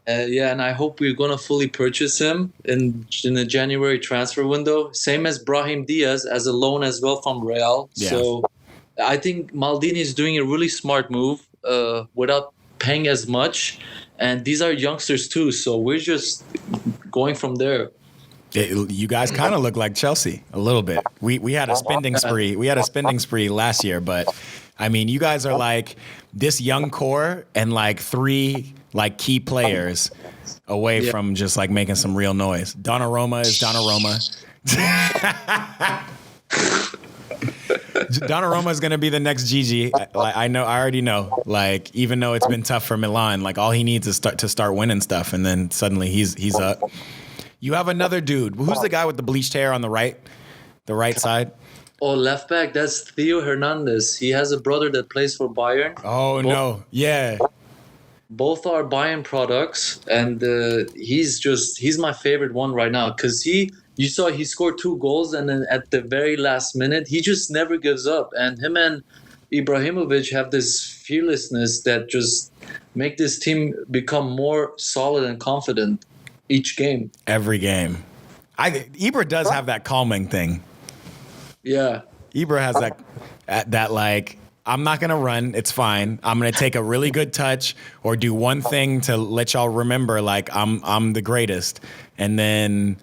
Yeah, and I hope we're gonna fully purchase him in the January transfer window. Same as Brahim Diaz as a loan as well from Real. Yeah. So I think Maldini is doing a really smart move without paying as much. And these are youngsters too, so we're just going from there. You guys kind of look like Chelsea a little bit. We had a spending spree. We had a spending spree last year, but I mean, you guys are like this young core and like 3 like key players away from just like making some real noise. Donnarumma is Donnarumma. Donnarumma is going to be the next Gigi. I already know. Like, even though it's been tough for Milan, like all he needs is to start winning stuff, and then suddenly he's up. You have another dude. Who's the guy with the bleached hair on the right side? Oh, left back. That's Theo Hernandez. He has a brother that plays for Bayern. Oh, no. Yeah. Both are Bayern products, and he's my favorite one right now because you saw he scored 2 goals, and then at the very last minute, he just never gives up. And him and Ibrahimovic have this fearlessness that just make this team become more solid and confident each game. Every game. Ibra does have that calming thing. Yeah. Ibra has that like, I'm not going to run. It's fine. I'm going to take a really good touch or do one thing to let y'all remember, like, I'm the greatest. And then,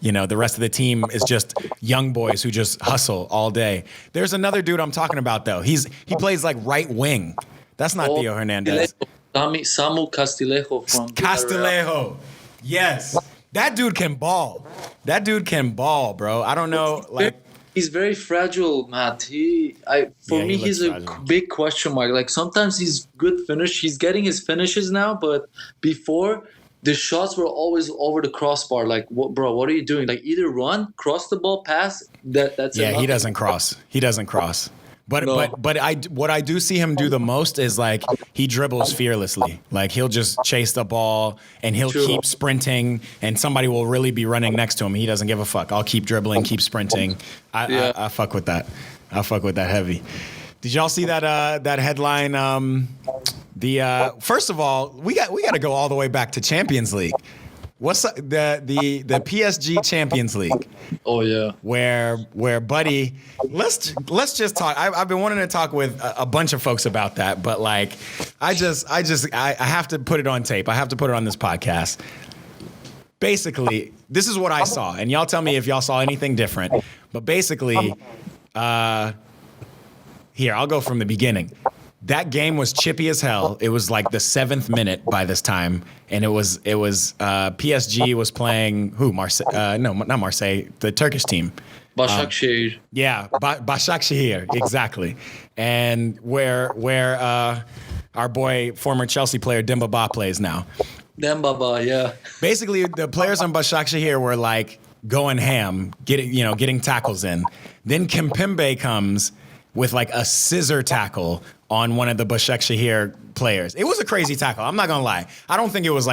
you know, the rest of the team is just young boys who just hustle all day. There's another dude I'm talking about, though. He plays like right wing. That's not Theo Hernandez. Samu Castillejo from Castillejo. Yes. That dude can ball. That dude can ball, bro. I don't know, like, he's very fragile, Matt. He's a big question mark. Like, sometimes he's good finish. He's getting his finishes now, but before, the shots were always over the crossbar. Like, what are you doing? Like, either run, cross the ball, pass. That's yeah. He doesn't cross. But what I do see him do the most is like he dribbles fearlessly. Like he'll just chase the ball and he'll keep sprinting, and somebody will really be running next to him. He doesn't give a fuck. I'll keep dribbling, keep sprinting. I fuck with that. I fuck with that heavy. Did y'all see that headline? First of all, we got to go all the way back to Champions League. What's the PSG Champions League? Oh yeah, where Buddy, let's just talk. I've been wanting to talk with a bunch of folks about that, but like, I have to put it on tape. I have to put it on this podcast. Basically, this is what I saw, and y'all tell me if y'all saw anything different. But basically, here I'll go from the beginning. That game was chippy as hell. It was like the 7th minute by this time, and it was PSG was playing who? Marseille? No, not Marseille. The Turkish team. Basaksehir. Yeah, Basaksehir, exactly. And where our boy, former Chelsea player Demba Ba plays now. Demba Ba, yeah. Basically, the players on Basaksehir were like going ham, getting tackles in. Then Kimpembe comes with like a scissor tackle on one of the Basaksehir players. It was a crazy tackle. I'm not gonna lie. I don't think it was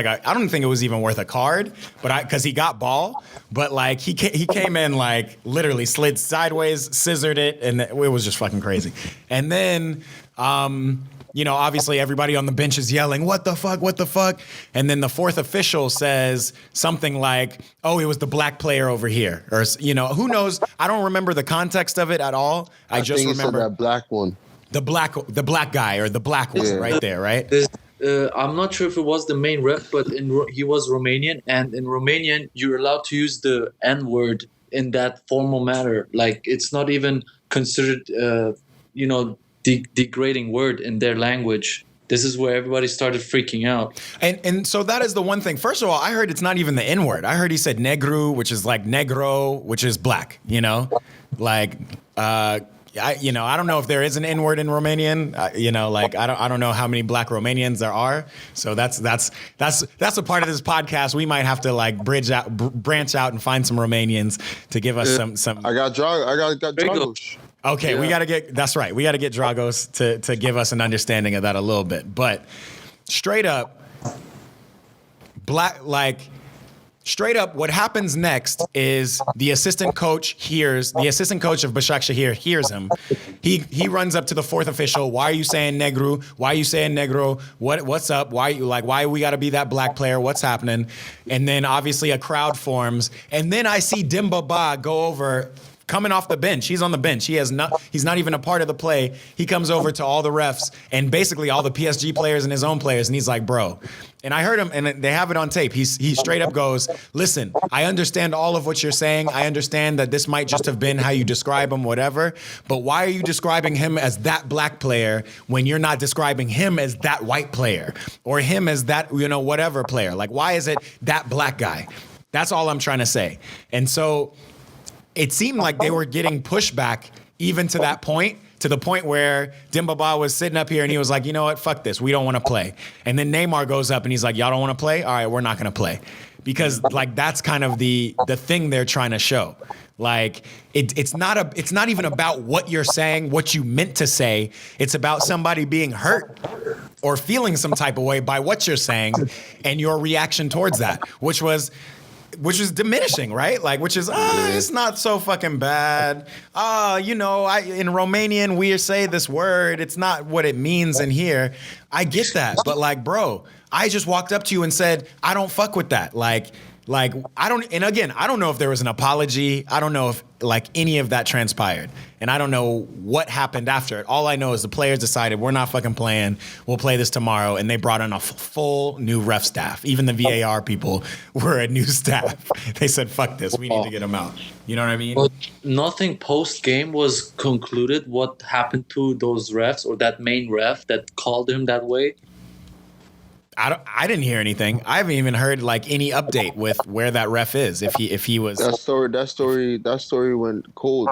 even worth a card, but because he got ball, but like he came in like literally slid sideways, scissored it, and it was just fucking crazy. And then, obviously everybody on the bench is yelling, "What the fuck? What the fuck?" And then the 4th official says something like, "Oh, it was the black player over here," or who knows? I don't remember the context of it at all. I just think remember that black one. The black guy or the black one right there, right? I'm not sure if it was the main ref, but he was Romanian, and in Romanian you're allowed to use the N-word in that formal manner. Like it's not even considered, degrading word in their language. This is where everybody started freaking out. And so that is the one thing. First of all, I heard it's not even the N-word. I heard he said negru, which is like negro, which is black. I don't know if there is an N-word in Romanian. I don't know how many black Romanians there are. So that's a part of this podcast. We might have to like branch out and find some Romanians to give us some. I got Dragos. Okay, yeah. That's right. We got to get Dragos to give us an understanding of that a little bit. But straight up, black, like, straight up, what happens next is the assistant coach of Basaksehir hears him. He runs up to the fourth official. Why are you saying negro? Why are you saying negro? What's up? Why we got to be that black player? What's happening? And then obviously a crowd forms. And then I see Demba Ba go over, coming off the bench. He's on the bench. He's not even a part of the play. He comes over to all the refs and basically all the PSG players and his own players. And he's like, bro. And I heard him, and they have it on tape. He straight up goes, listen, I understand all of what you're saying. I understand that this might just have been how you describe him, whatever. But why are you describing him as that black player when you're not describing him as that white player or him as that, whatever player? Like, why is it that black guy? That's all I'm trying to say. And so it seemed like they were getting pushback even to that point, to the point where Demba Ba was sitting up here and he was like, you know what, fuck this, we don't want to play. And then Neymar goes up and he's like, y'all don't want to play? All right, we're not going to play. Because like that's kind of the thing they're trying to show. Like it's not even about what you're saying, what you meant to say. It's about somebody being hurt or feeling some type of way by what you're saying and your reaction towards that, which was diminishing, right? Like, which is, it's not so fucking bad. In Romanian, we say this word. It's not what it means in here. I get that. But like, bro, I just walked up to you and said, I don't fuck with that. Like, I don't, and again, I don't know if there was an apology. I don't know if like any of that transpired. And I don't know what happened after it. All I know is the players decided we're not fucking playing. We'll play this tomorrow. And they brought in a full new ref staff. Even the VAR people were a new staff. They said, fuck this. We need to get them out. You know what I mean? But nothing post-game was concluded. What happened to those refs or that main ref that called him that way? I didn't hear anything. I haven't even heard like any update with where that ref is. If he was that story went cold.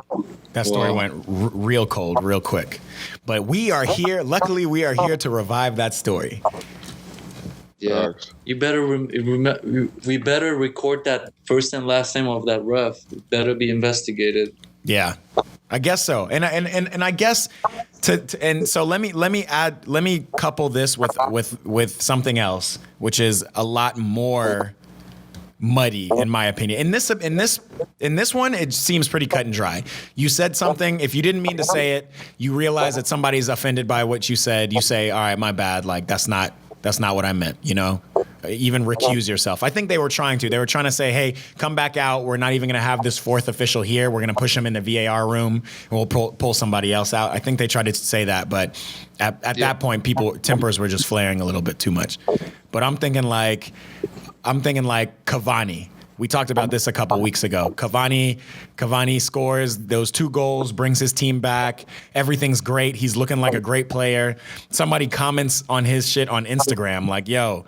That story went real cold, real quick. But we are here. Luckily, we are here to revive that story. Yeah, you better. We better record that first and last name of that ref. It better be investigated. Yeah, I guess so. And I guess and so let me couple this with something else, which is a lot more muddy in my opinion. In this one, it seems pretty cut and dry. You said something. If you didn't mean to say it, you realize that somebody's offended by what you said. You say, all right, my bad. Like that's not what I meant, even recuse yourself. I think they were trying to say, hey, come back out. We're not even going to have this fourth official here. We're going to push him in the VAR room and we'll pull somebody else out. I think they tried to say that, but at that point, tempers were just flaring a little bit too much. But I'm thinking like Cavani. We talked about this a couple weeks ago. Cavani scores those 2 goals, brings his team back. Everything's great. He's looking like a great player. Somebody comments on his shit on Instagram like, yo,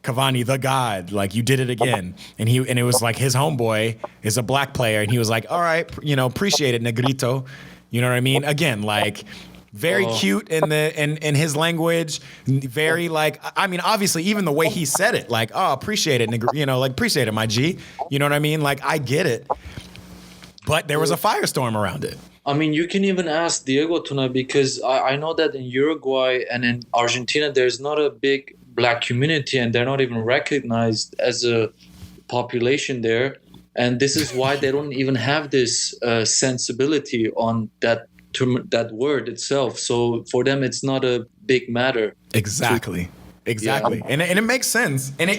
Cavani, the god, like you did it again. And it was like his homeboy is a black player. And he was like, all right, appreciate it, negrito. You know what I mean? Again, like very cute in his language, very like, I mean, obviously even the way he said it, like, oh, appreciate it, like appreciate it, my G. You know what I mean? Like I get it, but there was a firestorm around it. I mean, you can even ask Diego tonight because I know that in Uruguay and in Argentina, there's not a big black community and they're not even recognized as a population there. And this is why they don't even have this sensibility on that word itself. So for them, it's not a big matter. Exactly. Yeah. And it makes sense. And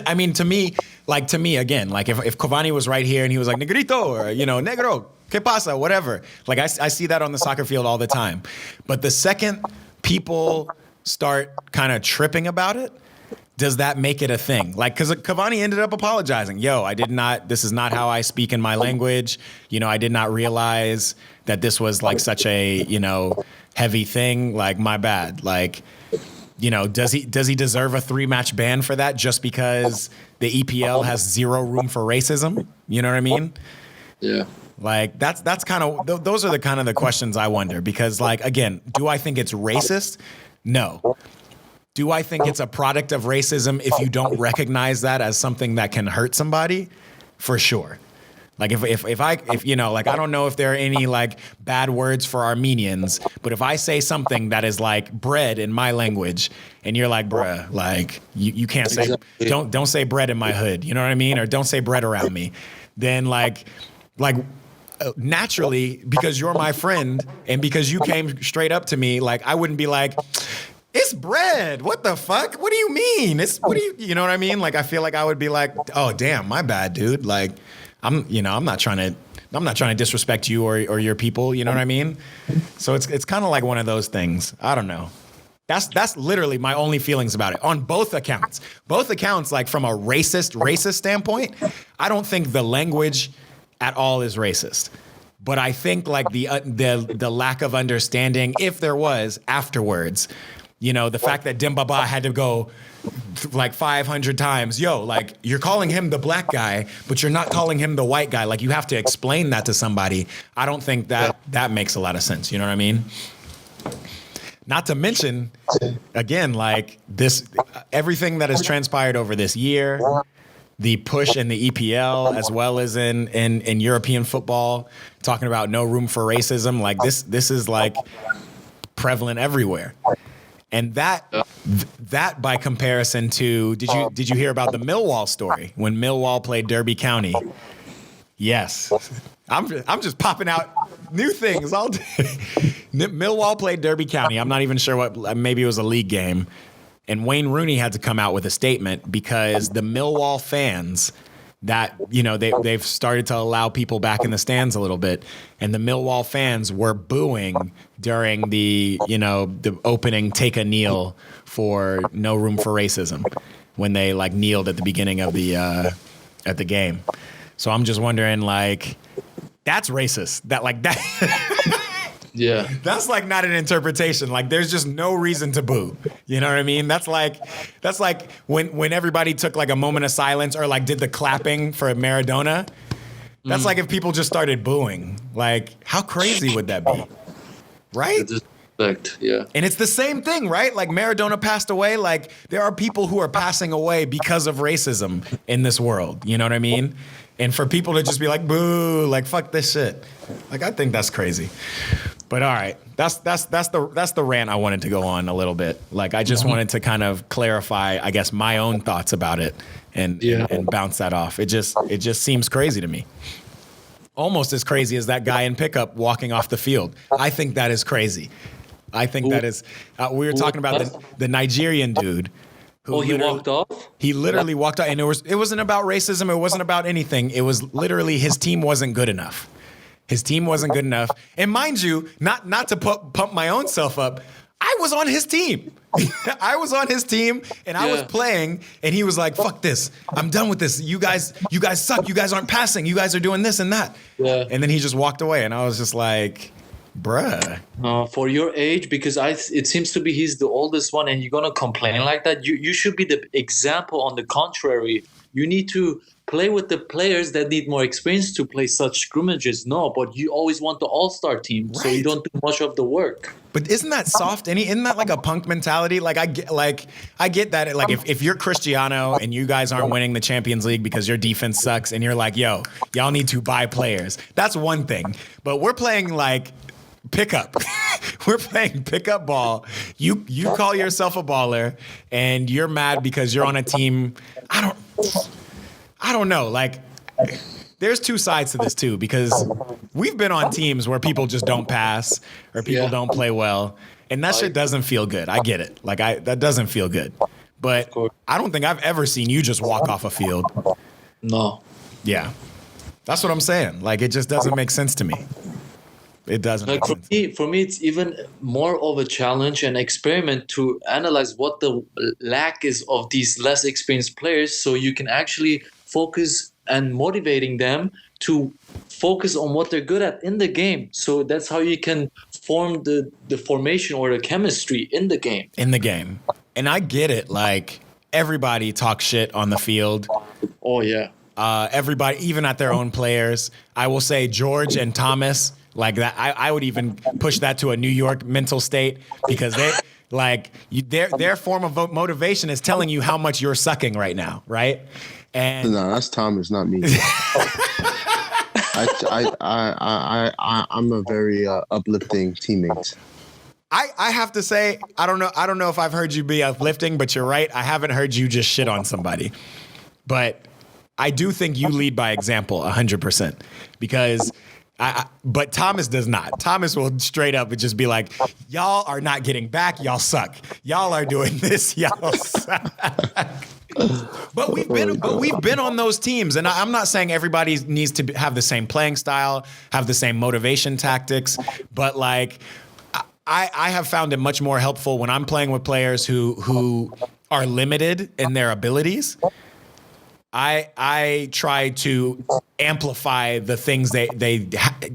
I mean, to me again, like if Cavani was right here and he was like negrito or, negro, que pasa, whatever. Like I see that on the soccer field all the time. But the second people start kind of tripping about it, does that make it a thing? Like, because Cavani ended up apologizing. Yo, this is not how I speak in my language. I did not realize that this was like such a, heavy thing. Like, my bad. Like, does he deserve a 3-match ban for that just because the EPL has zero room for racism? You know what I mean? Yeah. Like, that's kind of, those are the kind of the questions I wonder. Because, like, again, do I think it's racist? No. Do I think it's a product of racism if you don't recognize that as something that can hurt somebody? For sure. Like if you know, like I don't know if there are any like bad words for Armenians, but if I say something that is like bread in my language and you're like, bruh, like you can't say, don't say bread in my hood. You know what I mean? Or don't say bread around me. Then like naturally, because you're my friend and because you came straight up to me, like I wouldn't be like, it's bread. What the fuck? What do you mean? You know what I mean? Like I feel like I would be like, oh damn, my bad, dude. Like I'm not trying to disrespect you or your people. You know what I mean? So it's kind of like one of those things. I don't know. That's literally my only feelings about it on both accounts. Both accounts, like from a racist standpoint, I don't think the language at all is racist. But I think like the lack of understanding, if there was afterwards, you know, the fact that Dembaba had to go like 500 times, yo, like you're calling him the black guy, but you're not calling him the white guy. Like you have to explain that to somebody. I don't think that makes a lot of sense. You know what I mean? Not to mention, again, like everything that has transpired over this year, the push in the EPL as well as in European football, talking about no room for racism. Like this is like prevalent everywhere. And that by comparison to, did you hear about the Millwall story when Millwall played Derby County? Yes. I'm just popping out new things all day. Millwall played Derby County. I'm not even sure what, maybe it was a league game. And Wayne Rooney had to come out with a statement because the Millwall fans that, you know, they've started to allow people back in the stands a little bit. And the Millwall fans were booing during the opening take a kneel for no room for racism when they like kneeled at the beginning of the game. So I'm just wondering, like, that's racist. Yeah. That's like not an interpretation. Like there's just no reason to boo. You know what I mean? That's like when everybody took like a moment of silence or like did the clapping for Maradona. That's like if people just started booing. Like how crazy would that be? Right? Yeah. And it's the same thing, right? Like Maradona passed away. Like there are people who are passing away because of racism in this world. You know what I mean? And for people to just be like, boo, like fuck this shit. Like I think that's crazy. But all right, that's the rant I wanted to go on a little bit. Like I just wanted to kind of clarify, I guess, my own thoughts about it and bounce that off. It just seems crazy to me. Almost as crazy as that guy in pickup walking off the field. I think that is crazy. I think that is. We were talking about the Nigerian dude. He walked off? He literally walked out, and it wasn't about racism. It wasn't about anything. It was literally his team wasn't good enough. His team wasn't good enough. And mind you, not to pump my own self up, I was on his team. I was on his team and I was playing and he was like, fuck this. I'm done with this. You guys suck. You guys aren't passing. You guys are doing this and that. Yeah. And then he just walked away and I was just like, bruh. For your age, because it seems to be he's the oldest one and you're going to complain like that. You should be the example. On the contrary, you need to play with the players that need more experience to play such scrimmages. No, but you always want the all-star team, right. So you don't do much of the work. But isn't that soft? Isn't that like a punk mentality? Like I get that. Like if you're Cristiano and you guys aren't winning the Champions League because your defense sucks, and you're like, yo, y'all need to buy players. That's one thing. But we're playing like pickup. We're playing pickup ball. You call yourself a baller, and you're mad because you're on a team. I don't know. Like, there's two sides to this too, because we've been on teams where people just don't pass or people don't play well, and that shit doesn't feel good. I get it. Like, that doesn't feel good. But I don't think I've ever seen you just walk off a field. No. Yeah. That's what I'm saying. Like, it just doesn't make sense to me. It doesn't. Like for me, it's even more of a challenge and experiment to analyze what the lack is of these less experienced players, so you can actually focus and motivating them to focus on what they're good at in the game. So that's how you can form the formation or the chemistry in the game. In the game. And I get it. Like, everybody talks shit on the field. Oh, yeah. Everybody, even at their own players. I will say George and Thomas, like that. I would even push that to a New York mental state, because they like their form of motivation is telling you how much you're sucking right now, right? And no, that's Thomas, not me. I'm a very uplifting teammate. I have to say, I don't know if I've heard you be uplifting, but you're right. I haven't heard you just shit on somebody. But I do think you lead by example 100%, because but Thomas does not. Thomas will straight up and just be like, y'all are not getting back. Y'all suck. Y'all are doing this. Y'all suck. But we've been on those teams, and I'm not saying everybody needs to have the same playing style, have the same motivation tactics, but like I have found it much more helpful when I'm playing with players who are limited in their abilities. I try to amplify the things they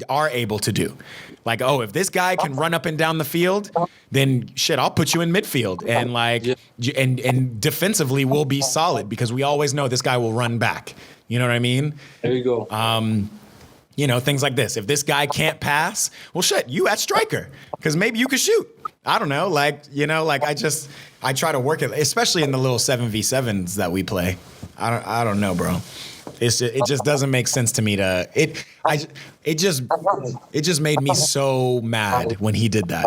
are able to do. Like, oh, if this guy can run up and down the field, then shit, I'll put you in midfield, and like, and defensively we'll be solid because we always know this guy will run back. You know what I mean? There you go. You know, things like this. If this guy can't pass, well, shit, you at striker, because maybe you could shoot. I don't know, like, you know, like I try to work it, especially in the little 7v7s that we play. I don't know, bro. It just doesn't make sense to me to it just made me so mad when he did that.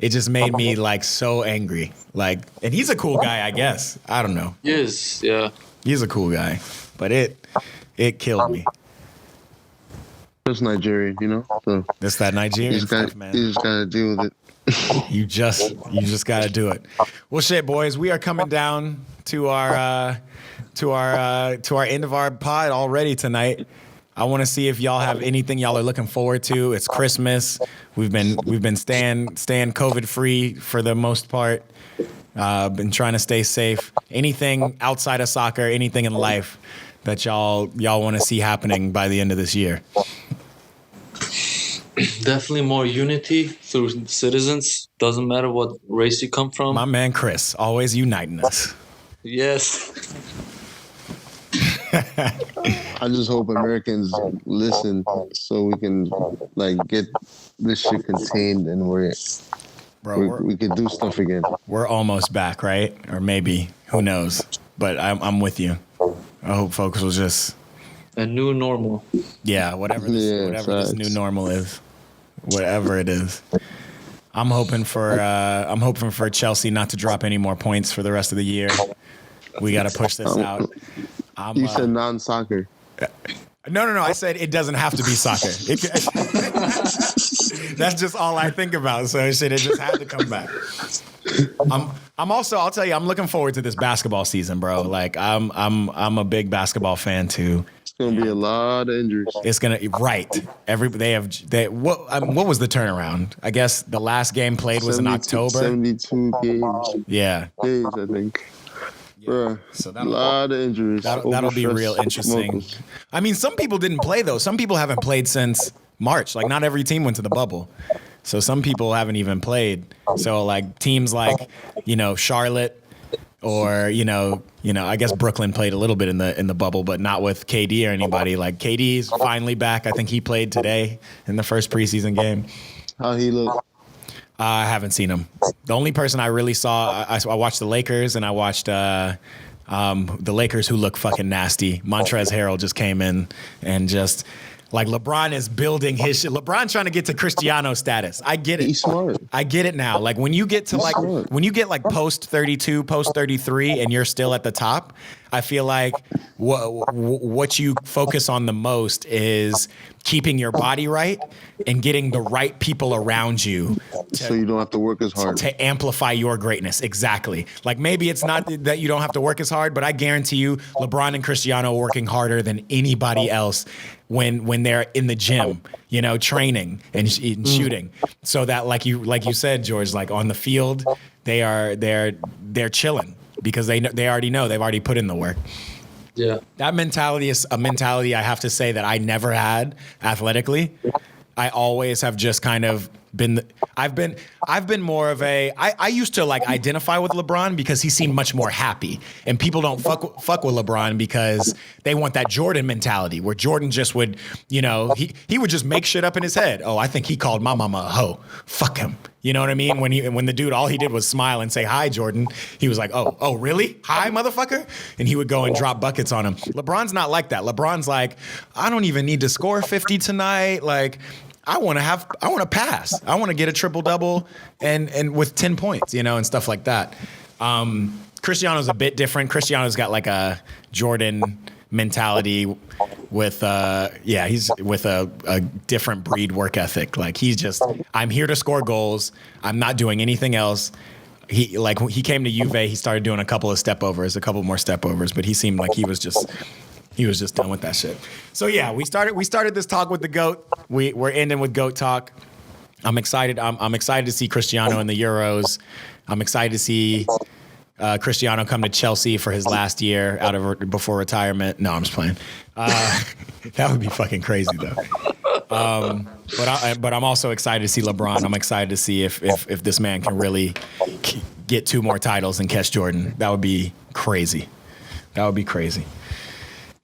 It just made me like so angry. Like, and he's a cool guy, I guess. I don't know. Yes, yeah. He's a cool guy, but it killed me. It's Nigerian, you know. So it's that Nigerian stuff, man. You just gotta deal with it. You just gotta do it. Well, shit, boys, we are coming down to our end of our pod already tonight. I want to see if y'all have anything y'all are looking forward to. It's Christmas. We've been staying COVID free for the most part. Been trying to stay safe. Anything outside of soccer, anything in life that y'all want to see happening by the end of this year? Definitely more unity through citizens. Doesn't matter what race you come from. My man Chris, always uniting us. Yes. I just hope Americans listen so we can like get this shit contained and we can do stuff again. We're almost back, right? Or maybe, who knows? But I'm with you. I hope folks will just a new normal. Yeah, whatever this new normal is, whatever it is. I'm hoping for Chelsea not to drop any more points for the rest of the year. We got to push this out. You said non-soccer. No. I said it doesn't have to be soccer. That's just all I think about. So it just had to come back. I'm also, I'll tell you, I'm looking forward to this basketball season, bro. Like I'm a big basketball fan too. It's gonna be a lot of injuries. It's gonna what was the turnaround? I guess the last game played was in October. 72 games. Yeah. Days, I think. Bruh, so a lot of injuries. That'll be real interesting. I mean, some people didn't play though. Some people haven't played since March. Like not every team went to the bubble. So some people haven't even played. So like teams like, Charlotte or, I guess Brooklyn played a little bit in the bubble, but not with KD or anybody. Like KD's finally back. I think he played today in the first preseason game. How he look? I haven't seen him. The only person I really saw, I watched the Lakers and I watched the Lakers who look fucking nasty. Montrezl Harrell just came in and just like LeBron is building his shit. LeBron trying to get to Cristiano status. I get it. He's smart. I get it now. Like when you get to when you get like post 32, post 33 and you're still at the top, I feel like what you focus on the most is keeping your body right and getting the right people around you so you don't have to work as hard to amplify your greatness. Exactly. Like maybe it's not that you don't have to work as hard, but I guarantee you LeBron and Cristiano are working harder than anybody else when they're in the gym, training and shooting. So that like you said, George, like on the field, they're chilling because they already know, they've already put in the work. Yeah. That mentality is a mentality I have to say that I never had athletically. I always have just kind of I've been more of I used to like identify with LeBron because he seemed much more happy, and people don't fuck with LeBron because they want that Jordan mentality where Jordan just would, he would just make shit up in his head. Oh, I think he called my mama a hoe. Fuck him. You know what I mean? When the dude, all he did was smile and say, hi, Jordan. He was like, oh, really? Hi, motherfucker? And he would go and drop buckets on him. LeBron's not like that. LeBron's like, I don't even need to score 50 tonight. Like, I want to pass. I want to get a triple double and with 10 points, and stuff like that. Cristiano's a bit different. Cristiano's got like a Jordan mentality with he's with a different breed work ethic. Like he's just, I'm here to score goals. I'm not doing anything else. He came to Juve, he started doing a couple more step overs, but he seemed like he was just done with that shit. So yeah, we started this talk with the GOAT. We're ending with GOAT talk. I'm excited. I'm excited to see Cristiano in the Euros. I'm excited to see Cristiano come to Chelsea for his last year before retirement. No, I'm just playing. That would be fucking crazy though. But I'm also excited to see LeBron. I'm excited to see if this man can really get 2 more titles and catch Jordan. That would be crazy.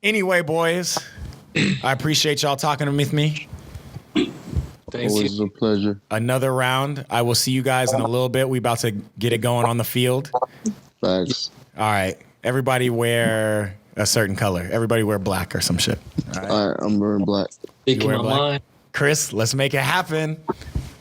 Anyway, boys, I appreciate y'all talking with me. Thanks. Always a pleasure. Another round. I will see you guys in a little bit. We about to get it going on the field. Thanks. All right. Everybody wear a certain color. Everybody wear black or some shit. All right. I'm wearing black. You wear black? Chris, let's make it happen.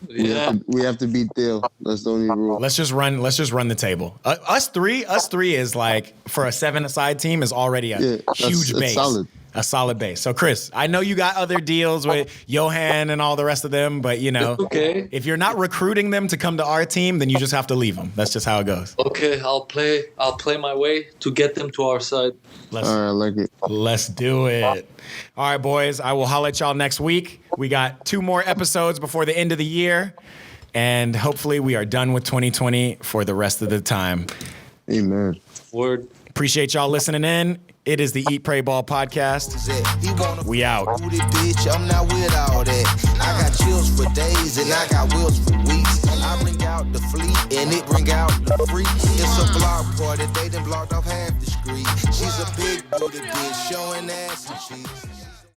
Yeah. We have to beat Theo. That's the only rule. Let's just run the table. Us three is like, for a 7-a-side team, is already a huge base. Solid. A solid base. So Chris, I know you got other deals with Johan and all the rest of them, but okay. If you're not recruiting them to come to our team, then you just have to leave them. That's just how it goes. Okay, I'll play my way to get them to our side. All right, I like it. Let's do it. All right, boys. I will holler at y'all next week. We got 2 more episodes before the end of the year, and hopefully we are done with 2020 for the rest of the time. Amen. Word. Appreciate y'all listening in. It is the Eat, Pray, Ball podcast. We out. Bitch, I'm not with all that. I got chills for days and I got wills for weeks. I bring out the fleet and it bring out the freak. It's a block party, they done blocked off half the street. She's a big booty bitch showing ass and cheeks.